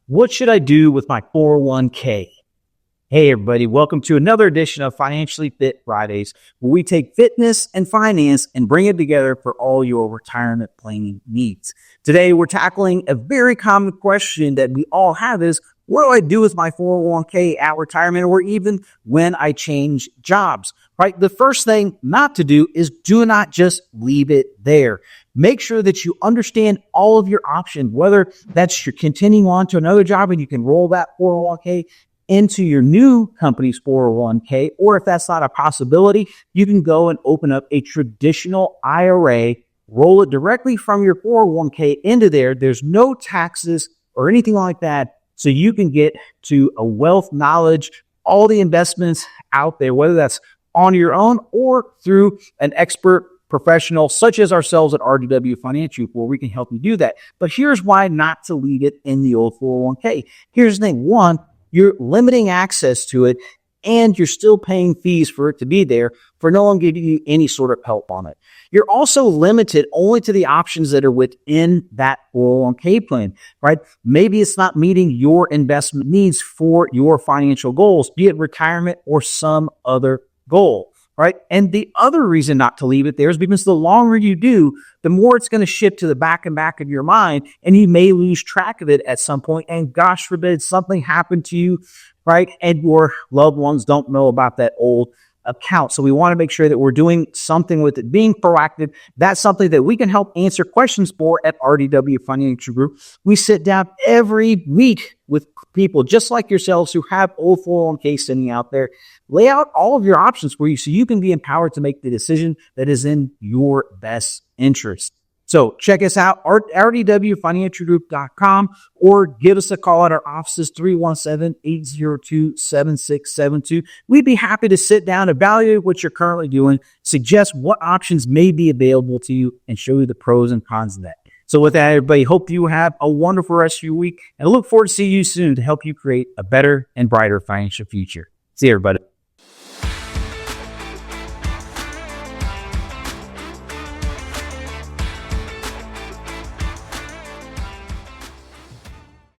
What should I do with my 401k? Hey, everybody, welcome to another edition of Financially Fit Fridays, where we take fitness and finance and bring it together for all your retirement planning needs. Today, we're tackling a very common question that we all have is, what do I do with my 401k at retirement or even when I change jobs, right? The first thing not to do is do not just leave it there. Make sure that you understand all of your options, whether that's you're continuing on to another job and you can roll that 401k into your new company's 401k, or if that's not a possibility, you can go and open up a traditional IRA, roll it directly from your 401k into there. There's no taxes or anything like that. So you can get to a wealth knowledge, all the investments out there, whether that's on your own or through an expert professional such as ourselves at RDW Financial, where we can help you do that. But here's why not to leave it in the old 401k. Here's the thing. One, you're limiting access to it and you're still paying fees for it to be there for no one giving you any sort of help on it. You're also limited only to the options that are within that 401k plan, right? Maybe it's not meeting your investment needs for your financial goals, be it retirement or some other goal, right? And the other reason not to leave it there is because the longer you do, the more it's going to shift to the back of your mind, and you may lose track of it at some point. And gosh forbid something happened to you, right? And your loved ones don't know about that old account. So we want to make sure that we're doing something with it, being proactive. That's something that we can help answer questions for at RDW Financial Group. We sit down every week with people just like yourselves who have old 401k sitting out there, lay out all of your options for you so you can be empowered to make the decision that is in your best interest. So check us out, rdwfinancialgroup.com, or give us a call at our offices, 317-802-7672. We'd be happy to sit down, evaluate what you're currently doing, suggest what options may be available to you, and show you the pros and cons of that. So with that, everybody, hope you have a wonderful rest of your week, and I look forward to seeing you soon to help you create a better and brighter financial future. See you, everybody.